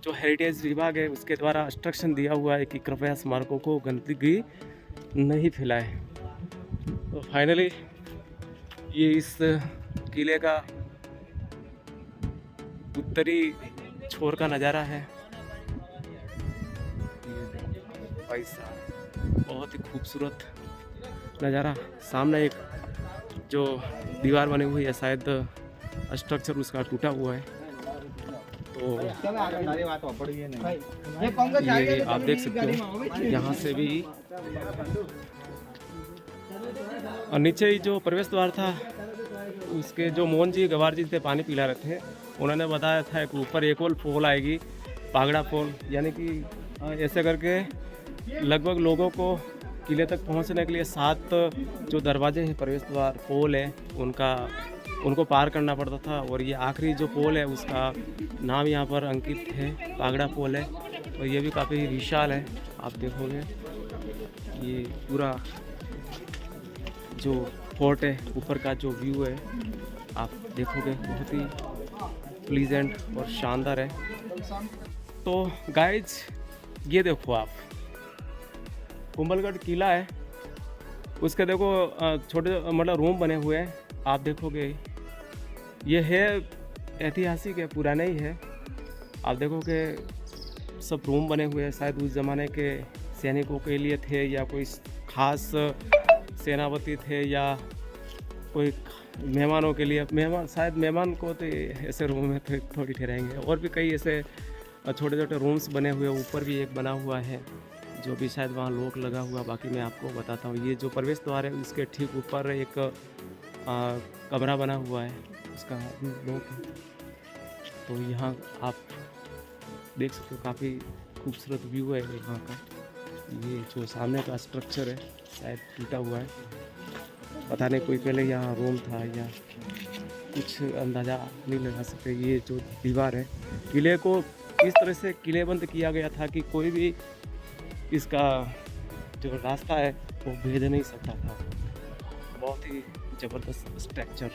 जो हेरिटेज विभाग है उसके द्वारा इंस्ट्रक्शन दिया हुआ है कि कृपया स्मारकों को गंदगी नहीं फैलाएं। तो फाइनली ये इस किले का उत्तरी छोर का नज़ारा है। भाई साहब बहुत ही खूबसूरत नज़ारा। सामने एक जो दीवार बनी हुई है, शायद स्ट्रक्चर उसका टूटा हुआ है। तो ये आप देख सकते हो यहाँ से भी। और नीचे ही जो प्रवेश द्वार था उसके जो मोहन जी गवार जी थे, पानी पिला रहे थे, उन्होंने बताया था कि ऊपर एक और पोल आएगी, पागड़ा पोल, यानी कि ऐसे करके लगभग लोगों को किले तक पहुंचने के लिए 7 जो दरवाजे हैं, प्रवेश द्वार, पोल है, उनको पार करना पड़ता था। और ये आखिरी जो पोल है उसका नाम यहाँ पर अंकित है, पागड़ा पोल है। और ये भी काफ़ी विशाल है। आप देखोगे ये पूरा जो फोर्ट है, ऊपर का जो व्यू है आप देखोगे, बहुत ही प्लीजेंट और शानदार है। तो गाइज ये देखो आप, कुंभलगढ़ किला है, उसके देखो छोटे मतलब रूम बने हुए हैं। आप देखोगे ये है ऐतिहासिक है, पुराना ही है। आप देखोगे सब रूम बने हुए हैं, शायद उस ज़माने के सैनिकों के लिए थे, या कोई खास सेनापति थे, या कोई मेहमानों के लिए। शायद मेहमान को तो ऐसे रूम में थोड़ी ठहराएंगे। और भी कई ऐसे छोटे छोटे रूम्स बने हुए, ऊपर भी एक बना हुआ है जो भी शायद वहाँ लॉक लगा हुआ। बाकी मैं आपको बताता हूँ। ये जो प्रवेश द्वार है उसके ठीक ऊपर एक कमरा बना हुआ है, उसका लॉक है। तो यहाँ आप देख सकते हो, काफ़ी खूबसूरत व्यू है यहाँ का। ये जो सामने का स्ट्रक्चर है शायद टूटा हुआ है, पता नहीं कोई पहले यहाँ रूम था या कुछ, अंदाज़ा नहीं लगा सकते। ये जो दीवार है, किले को इस तरह से किलेबंद किया गया था कि कोई भी इसका जो रास्ता है वो भेद नहीं सकता था। बहुत ही ज़बरदस्त स्ट्रक्चर,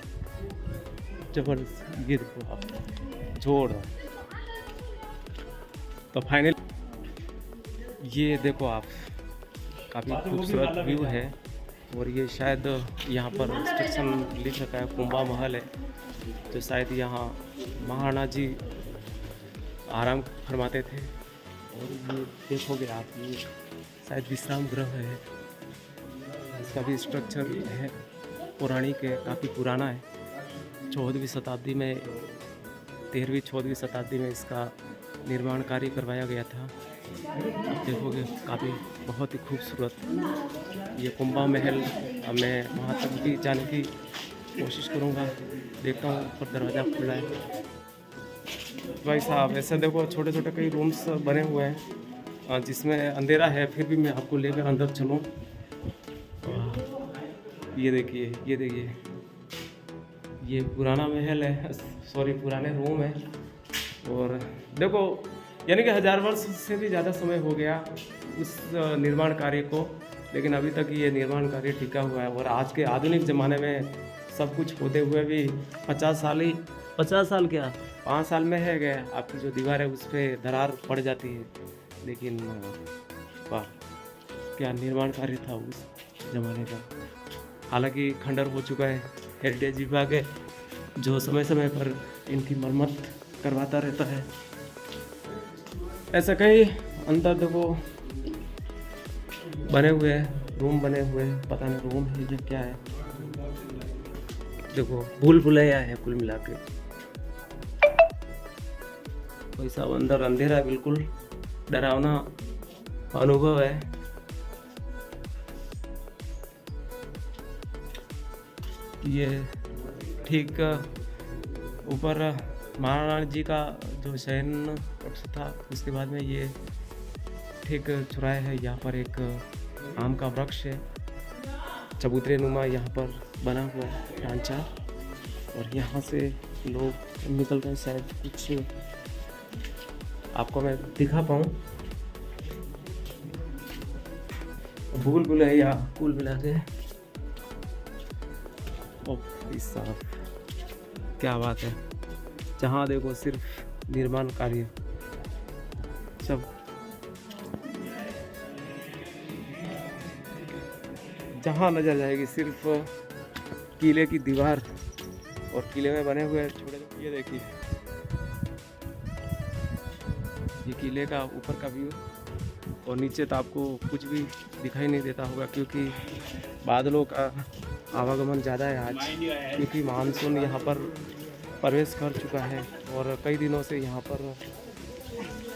ज़बरदस्त। ये देखो आप, जोड़। तो फाइनल ये देखो आप, काफ़ी खूबसूरत व्यू है। और ये शायद यहाँ पर इंस्ट्रक्शन लिख रखा है, कुंभा महल है, तो शायद यहाँ महाराणा जी आराम फरमाते थे। और ये देखोगे आप, ये शायद विश्राम गृह है, इसका भी स्ट्रक्चर है पौराणिक है, काफ़ी पुराना है। 14वीं शताब्दी में, 13वीं 14वीं शताब्दी में इसका निर्माण कार्य करवाया गया था। आप देखोगे काफ़ी बहुत ही खूबसूरत ये कुंभा महल। अब मैं वहाँ तक भी जाने की कोशिश करूँगा। देखता हूँ ऊपर दरवाज़ा खुला है। भाई साहब ऐसे देखो छोटे छोटे कई रूम्स बने हुए हैं जिसमें अंधेरा है, फिर भी मैं आपको लेकर अंदर चलूँ। ये देखिए, ये देखिए, ये पुराना महल है, सॉरी पुराने रूम है। और देखो यानी कि 1000 वर्ष से भी ज़्यादा समय हो गया उस निर्माण कार्य को, लेकिन अभी तक ये निर्माण कार्य टिका हुआ है। और आज के आधुनिक ज़माने में सब कुछ होते हुए भी 50 साल क्या 5 साल में है गया, आपकी जो दीवार है उस पर दरार पड़ जाती है। लेकिन वाह, क्या निर्माण कार्य था उस ज़माने का। हालांकि खंडर हो चुका है, हेरिटेज विभाग है जो समय समय पर इनकी मरम्मत करवाता रहता है। ऐसा कई अंदर देखो बने हुए हैं, रूम बने हुए हैं, पता नहीं रूम है या क्या है। देखो भूल भुलैया है कुल मिला के। भाई साहब अंदर अंधेरा है, बिल्कुल डरावना अनुभव है। ये ठीक ऊपर महाराणा जी का जो शयन कक्ष था, उसके बाद में ये ठीक चौराहे है। यहाँ पर एक आम का वृक्ष है, चबूतरे नुमा यहाँ पर बना हुआ है ढांचा। और यहाँ से लोग निकल गए, शायद कुछ आपको मैं दिखा पाऊँ। भूल भुलैया कुल मिला के। साहब क्या बात है, जहाँ देखो सिर्फ निर्माण कार्य। सब जहाँ नजर जाएगी सिर्फ किले की दीवार और किले में बने हुए छोटे छोटे, ये देखिए ये किले का ऊपर का व्यू, और नीचे तो आपको कुछ भी दिखाई नहीं देता होगा क्योंकि बादलों का आवागमन ज़्यादा है आज, क्योंकि मानसून यहाँ पर प्रवेश कर चुका है और कई दिनों से यहाँ पर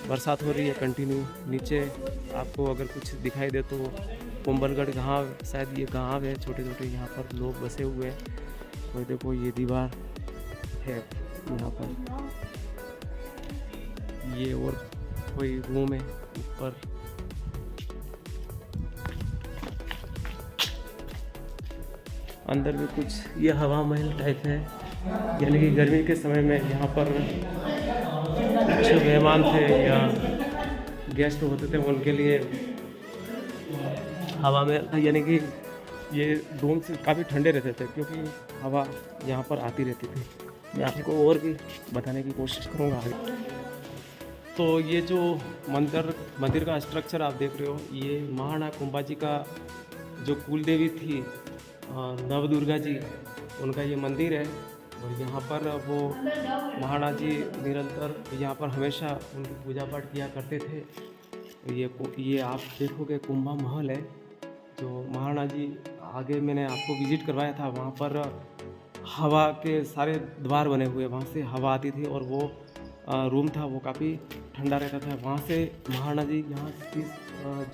बरसात हो रही है कंटिन्यू। नीचे आपको अगर कुछ दिखाई दे तो कुंभलगढ़ गाँव, शायद ये गांव है, छोटे छोटे यहाँ पर लोग बसे हुए हैं। तो देखो ये दीवार है यहाँ पर, ये और कोई रूम है ऊपर। अंदर भी कुछ ये हवा महल टाइप है, यानी कि गर्मी के समय में यहाँ पर कुछ मेहमान थे या गेस्ट होते थे उनके लिए हवा में, यानी कि ये रूम से काफ़ी ठंडे रहते थे क्योंकि हवा यहाँ पर आती रहती थी। मैं आपको और भी बताने की कोशिश करूँगा आगे। तो ये जो मंदिर का स्ट्रक्चर आप देख रहे हो, ये महाराणा कुंभाजी का जो कुल देवी थी नवदुर्गा जी, उनका ये मंदिर है। और यहाँ पर वो महाराणा जी निरंतर यहाँ पर हमेशा उनकी पूजा पाठ किया करते थे। ये आप देखोगे कुंभा महल है जो महाराणा जी, आगे मैंने आपको विजिट करवाया था, वहाँ पर हवा के सारे द्वार बने हुए, वहाँ से हवा आती थी और वो रूम था वो काफ़ी ठंडा रहता था। वहाँ से महाराणा जी यहाँ इस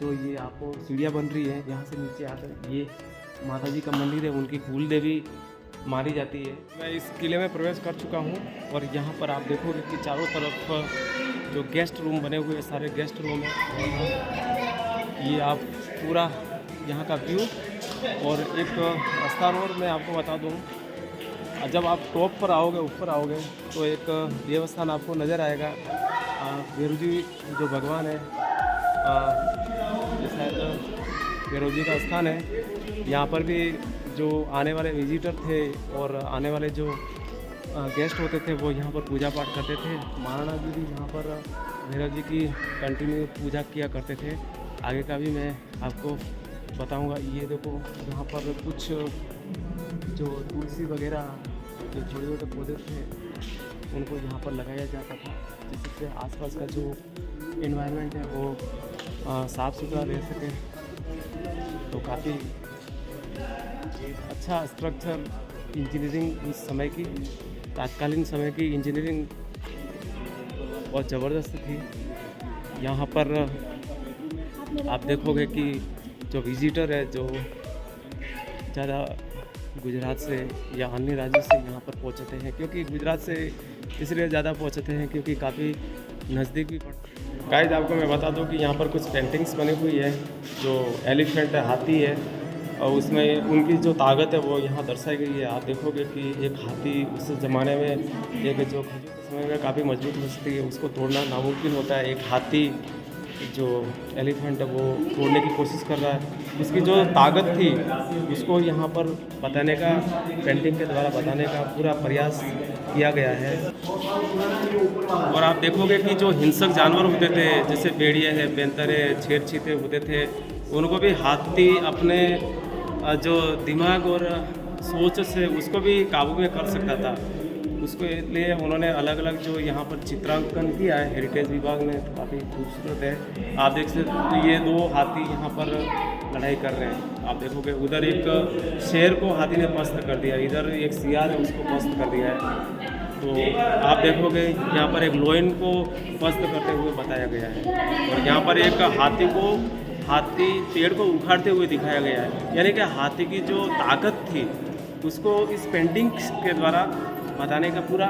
जो ये आपको सीढ़ियाँ बन रही है, यहाँ से नीचे आकर ये माता जी का मंदिर है, उनकी कुल देवी मानी जाती है। मैं इस किले में प्रवेश कर चुका हूँ और यहाँ पर आप देखोगे कि चारों तरफ जो गेस्ट रूम बने हुए सारे गेस्ट रूम है। ये आप पूरा यहाँ का व्यू, और एक स्थान और मैं आपको बता दूँ, जब आप टॉप पर आओगे, ऊपर आओगे तो एक देवस्थान आपको नज़र आएगा। भैरव जी जो भगवान है, ये शायद भैरव जी का स्थान है। यहाँ पर भी जो आने वाले विजिटर थे और आने वाले जो गेस्ट होते थे वो यहाँ पर पूजा पाठ करते थे। महाराणा जी भी यहाँ पर भैरव जी की कंटिन्यू पूजा किया करते थे। आगे का भी मैं आपको बताऊंगा। ये देखो यहाँ पर कुछ जो तुलसी वगैरह जो छोटे छोटे पौधे थे उनको यहाँ पर लगाया जाता था, जिससे आसपास का जो एनवायरनमेंट है वो साफ़ सुथरा रह सके। तो काफ़ी अच्छा स्ट्रक्चर, इंजीनियरिंग उस समय की, तात्कालीन समय की इंजीनियरिंग बहुत ज़बरदस्त थी। यहाँ पर आप देखोगे कि जो विजिटर है, जो ज़्यादा गुजरात से या अन्य राज्यों से यहाँ पर पहुँचते हैं, क्योंकि गुजरात से इसलिए ज़्यादा पहुँचते हैं क्योंकि काफ़ी नज़दीक भी पड़ता है। गाइस आपको मैं बता दूं कि यहाँ पर कुछ पेंटिंग्स बनी हुई है, जो एलिफेंट है, हाथी है, और उसमें उनकी जो ताकत है वो यहाँ दर्शाई गई है। आप देखोगे कि एक हाथी उस ज़माने में, एक जो खजूर के समय में काफ़ी मजबूत हो सकती है, उसको तोड़ना नामुमकिन होता है। एक हाथी जो एलिफेंट है वो तोड़ने की कोशिश कर रहा है। उसकी जो ताकत थी उसको यहाँ पर बताने का, पेंटिंग के द्वारा बताने का पूरा प्रयास किया गया है। और आप देखोगे कि जो हिंसक जानवर होते थे, जैसे भेड़िए हैं, बेंतर है, शेर चीते होते थे, उनको भी हाथी अपने जो दिमाग और सोच से उसको भी काबू में कर सकता था। उसको लिए उन्होंने अलग अलग जो यहाँ पर चित्रांकन किया है हेरिटेज विभाग ने, तो काफ़ी खूबसूरत है। आप देख सकते तो ये दो हाथी यहाँ पर लड़ाई कर रहे हैं। आप देखोगे उधर एक शेर को हाथी ने पस्त कर दिया, इधर एक सियार है उसको पस्त कर दिया है। तो आप देखोगे यहाँ पर एक लोइन को पस्त करते हुए बताया गया है, और यहाँ पर एक हाथी पेड़ को उखाड़ते हुए दिखाया गया है। यानी कि हाथी की जो ताकत थी उसको इस पेंटिंग के द्वारा बताने का पूरा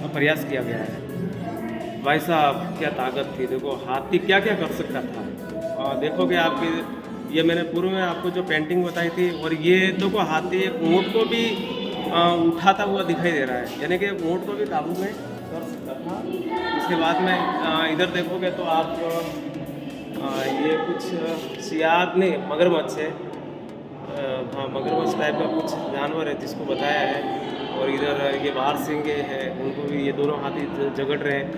प्रयास किया गया है। भाई साहब क्या ताकत थी, देखो हाथी क्या क्या कर सकता था। और देखोगे आपके, ये मैंने पूर्व में आपको जो पेंटिंग बताई थी, और ये देखो हाथी एक ऊँट को भी उठाता हुआ दिखाई दे रहा है, यानी कि ऊँट को भी काबू में कर सकता था। उसके बाद में इधर देखोगे तो आप ये कुछ सियार नहीं, मगरमच्छ है, हाँ मगरमच्छ टाइप का कुछ जानवर है जिसको बताया है। और इधर ये बाहर सिंगे हैं, उनको भी ये दोनों हाथी झगड़ रहे हैं।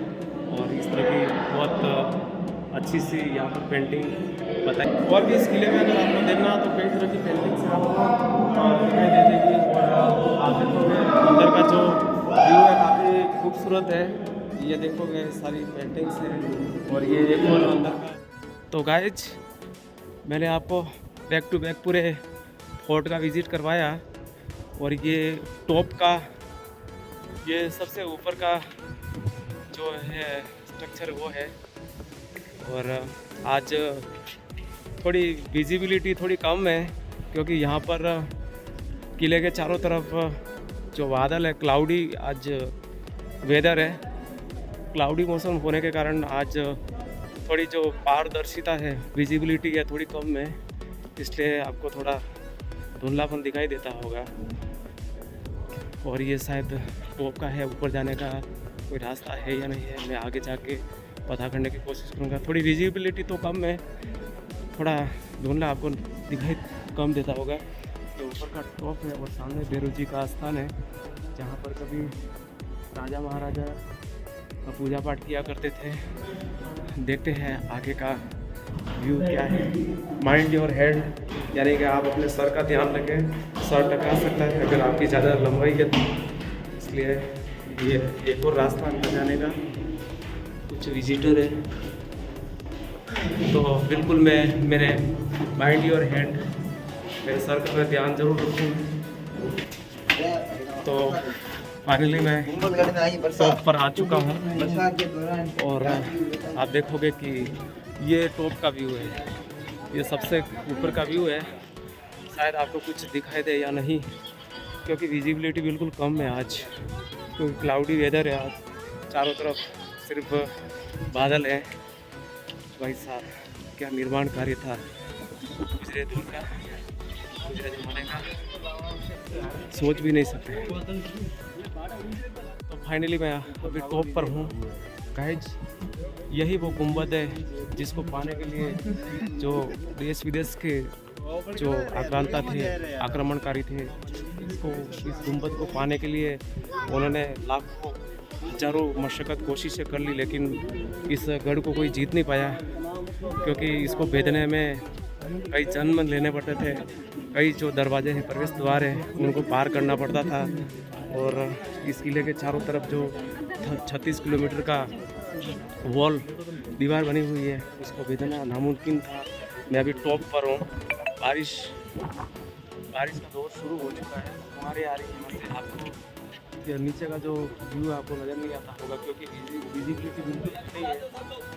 और इस तरह की बहुत अच्छी सी यहाँ पर पेंटिंग बताई। और भी इस किले में अगर आपको देखना तो कई तरह की पेंटिंग्स आपको दिखाई दे देगी। और आप देखोगे अंदर का जो व्यू है काफ़ी खूबसूरत है। ये देखोगे सारी पेंटिंग्स हैं और ये एक और अंदर का। तो गाइज मैंने आपको बैक टू बैक पूरे फोर्ट का विज़िट करवाया और ये टॉप का ये सबसे ऊपर का जो है स्ट्रक्चर वो है। और आज थोड़ी विजिबिलिटी थोड़ी कम है क्योंकि यहाँ पर किले के चारों तरफ जो बादल है क्लाउडी आज वेदर है। क्लाउडी मौसम होने के कारण आज थोड़ी जो पारदर्शिता है विजिबिलिटी है थोड़ी कम है, इसलिए आपको थोड़ा धुंधलापन दिखाई देता होगा। और ये शायद टॉप का है, ऊपर जाने का कोई रास्ता है या नहीं है मैं आगे जाके पता करने की कोशिश करूँगा। थोड़ी विजिबिलिटी तो कम है, थोड़ा धुंधला आपको दिखाई कम देता होगा। ये ऊपर का टॉप है और सामने भैरव जी का स्थान है जहाँ पर कभी राजा महाराजा का पूजा पाठ किया करते थे। देखते हैं आगे का व्यू क्या है। माइंड योर हेड यानी कि आप अपने सर का ध्यान रखें, सर टकरा सकता है अगर आपकी ज़्यादा लंबाई है तो, इसलिए ये एक और रास्ता अंदर जाने का। कुछ विजिटर है तो बिल्कुल मैं मेरे माइंड योर हेड मेरे सर का मैं ध्यान जरूर रखूँ। तो फाइनली मैं टॉप पर आ चुका हूँ और आप देखोगे कि ये टॉप का व्यू है, ये सबसे ऊपर का व्यू है। शायद आपको कुछ दिखाई दे या नहीं क्योंकि विजिबिलिटी बिल्कुल कम है आज, क्योंकि क्लाउडी वेदर है आज, चारों तरफ सिर्फ बादल है। भाई साहब क्या निर्माण कार्य था गुजरे दूर का, गुजरे जमाने का, सोच भी नहीं सकते। तो फाइनली मैं अभी टॉप पर हूँ गाइज। यही वो गुंबद है जिसको पाने के लिए जो देश विदेश के जो आक्रांता थे, आक्रमणकारी थे, इसको इस गुंबद को पाने के लिए उन्होंने लाखों हजारों मशक्क़त कोशिशें कर ली, लेकिन इस गढ़ को कोई जीत नहीं पाया क्योंकि इसको भेदने में कई जन्म लेने पड़ते थे। कई जो दरवाजे हैं, प्रवेश द्वार हैं, उनको पार करना पड़ता था। और इस किले के चारों तरफ जो 36 किलोमीटर का वॉल दीवार बनी हुई है उसको भेदना नामुमकिन था। मैं अभी टॉप पर हूँ। बारिश का दौर शुरू हो चुका है, हमारे आ रही है। आपको नीचे का जो व्यू है आपको नज़र नहीं आता होगा क्योंकि विजिबिलिटी बिल्कुल नहीं है,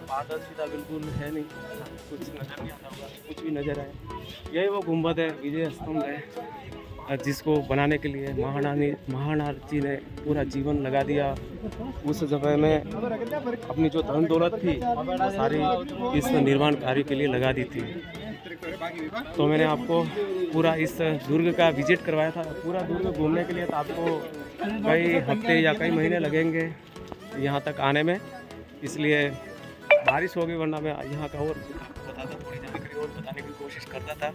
पारदर्शिता बिल्कुल है नहीं, कुछ नज़र नहीं आता होगा। कुछ भी नज़र आए, यही वो गुंबद है, विजय स्तंभ है, जिसको बनाने के लिए महाराणा जी ने पूरा जीवन लगा दिया। उस समय में अपनी जो धन दौलत थी सारी इस निर्माण कार्य के लिए लगा दी थी। तो मैंने आपको पूरा इस दुर्ग का विजिट करवाया था। पूरा दुर्ग घूमने के लिए तो आपको कई हफ्ते या कई महीने लगेंगे यहाँ तक आने में, इसलिए बारिश हो गई, वरना मैं यहाँ का और बताता, थोड़ी जानकारी और बताने की कोशिश करता था।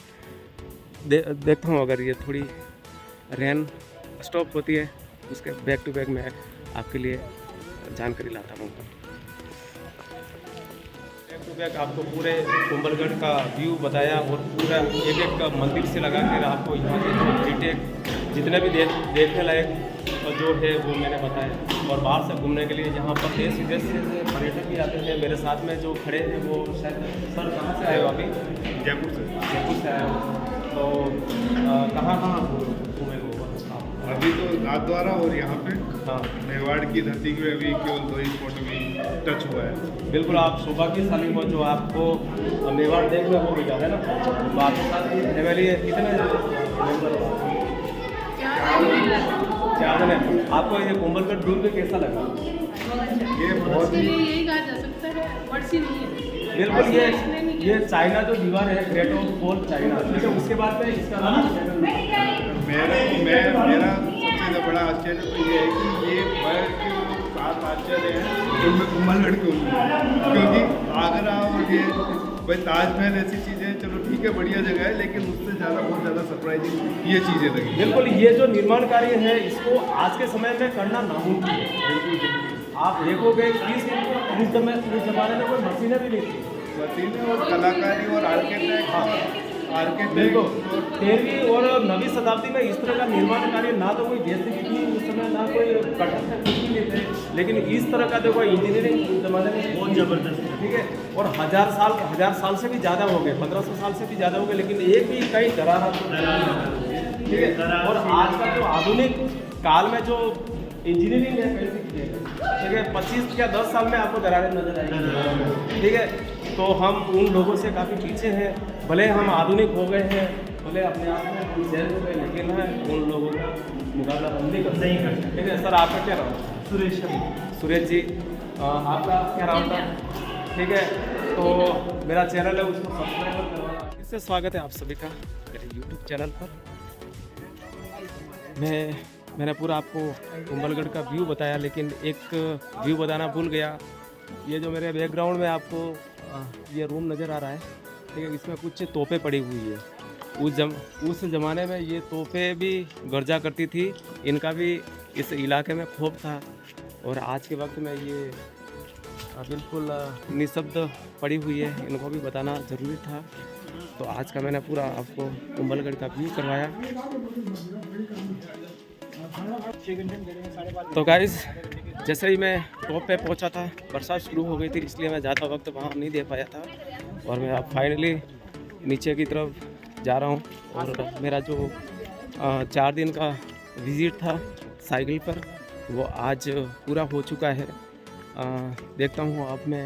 देखता हूँ अगर ये थोड़ी रेन स्टॉप होती है उसके बैक टू बैक मैं आपके लिए जानकारी लाता हूँ। बैक टू बैक आपको पूरे कुंभलगढ़ का व्यू बताया और पूरा एक एक का मंदिर से लगा कर आपको यहाँ के जो डिटेल जितने भी देखने लायक जो है वो मैंने बताया। और बाहर से घूमने के लिए यहाँ पर देश विदेश से पर्यटक भी आते हैं। मेरे साथ में जो खड़े हैं वो शायद सर कहाँ से आए हो अभी? जयपुर से आए हो। तो कहाँ घूमे हो? अभी तो नाथद्वारा और यहाँ पे हाँ मेवाड़ की धरती में अभी केवल 2 स्पॉट में टच हुआ है। बिल्कुल आप सौभाग्यशाली हो जो आपको मेवाड़ देखने को मिला है ना। तो आपके साथ फैमिली कितने क्या बने? आपको ये कुंभलगढ़ दुर्ग कैसा लगा? ये बहुत ही यही कहा जा सकता है, वर्षी नहीं है। बिल्कुल ये चाइना जो दीवार है ग्रेट वॉल चाइना, ठीक है, उसके बाद में इसका नाम मेरा सबसे बड़ा आश्चर्य तो ये है कि ये वर्ल्ड के 7 आश्चर्य हैं उनमें कुंभलगढ़ क्यों नहीं, क्योंकि आगरा और ये भाई ताजमहल ऐसी चीज़ें चलो ठीक है बढ़िया जगह है, लेकिन उससे ज़्यादा बहुत ज़्यादा सरप्राइजिंग ये चीज़ें लगी। बिल्कुल ये जो निर्माण कार्य है इसको आज के समय में करना नामुमकिन है। बिल्कुल आप देखोगे इस जमाने में कोई मशीनें भी नहीं थी, पसीने और कलाकारी और बिल्कुल आर्किटेक्ट 13वीं और 9वीं शताब्दी में इस तरह का निर्माण कार्य ना तो कोई जेसीबी थी उस समय, ना कोई कटर थे, कुछ भी नहीं थे, लेकिन इस तरह का देखो इंजीनियरिंग जमाने में बहुत ज़बरदस्त है, ठीक है। और हजार साल से भी ज़्यादा हो गए, 1500 साल से भी ज़्यादा हो गए, लेकिन एक भी कहीं दरार ठीक है। और आज का जो आधुनिक काल में जो इंजीनियरिंग है कैसी की है, ठीक है, 25 या 10 साल में आपको दरारें नजर आएंगी, ठीक है। तो हम उन लोगों से काफ़ी पीछे हैं, भले हम आधुनिक हो गए हैं, भले अपने आप में हम शहर हो गए, लेकिन है उन लोगों का मुकाबला हम नहीं कर सकते, ठीक है। सर आपका क्या नाम? सुरेश जी, आपका क्या नाम था? ठीक है, तो मेरा चैनल है उसको सब्सक्राइब करवाना। इससे स्वागत है आप सभी का मेरे यूट्यूब चैनल पर। मैंने पूरा आपको कुंभलगढ़ का व्यू बताया, लेकिन एक व्यू बताना भूल गया। ये जो मेरे बैकग्राउंड में आपको ये रूम नज़र आ रहा है, ठीक है, इसमें कुछ तोपें पड़ी हुई है। उस ज़माने में ये तोपें भी गर्जा करती थी, इनका भी इस इलाके में खौफ था, और आज के वक्त में ये बिल्कुल निशब्द पड़ी हुई है, इनको भी बताना ज़रूरी था। तो आज का मैंने पूरा आपको कुंभलगढ़ का व्यू करवाया। तो गाइस, जैसे ही मैं टॉप पे पहुंचा था, बरसात शुरू हो गई थी, इसलिए मैं ज़्यादा वक्त वहाँ नहीं दे पाया था, और मैं अब फाइनली नीचे की तरफ जा रहा हूँ। और मेरा जो 4 दिन का विज़िट था साइकिल पर, वो आज पूरा हो चुका है। देखता हूँ अब मैं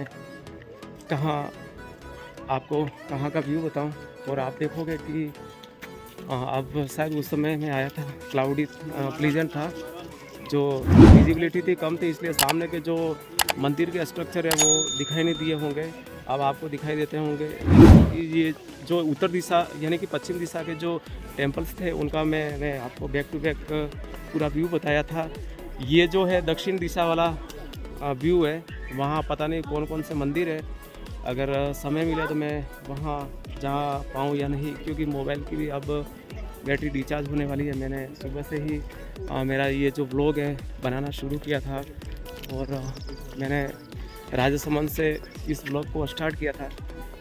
आपको कहाँ का व्यू बताऊँ, और आप देखोगे कि अब शायद उस समय मैं आया था क्लाउडी प्लीजेंट था, जो विजिबिलिटी थी कम थी, इसलिए सामने के जो मंदिर के स्ट्रक्चर है वो दिखाई नहीं दिए होंगे। अब आपको दिखाई देते होंगे। ये जो उत्तर दिशा यानी कि पश्चिम दिशा के जो टेम्पल्स थे, उनका मैंने आपको बैक टू बैक पूरा व्यू बताया था। ये जो है दक्षिण दिशा वाला व्यू है, वहाँ पता नहीं कौन कौन से मंदिर है। अगर समय मिले तो मैं वहाँ जा पाऊँ या नहीं, क्योंकि मोबाइल की भी अब बैटरी रिचार्ज होने वाली है। मैंने सुबह से ही मेरा ये जो व्लॉग है बनाना शुरू किया था, और मैंने राजसमंद से इस व्लॉग को स्टार्ट किया था।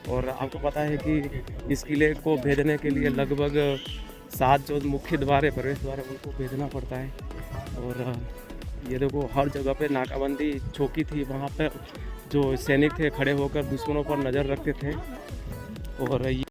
और आपको पता है कि इस किले को भेदने के लिए लगभग 7 जो मुख्य द्वार है, प्रवेश द्वार है, उनको भेजना पड़ता है। और ये देखो, हर जगह पे नाकाबंदी चौकी थी, वहाँ पर जो सैनिक थे खड़े होकर दुश्मनों पर नज़र रखते थे। और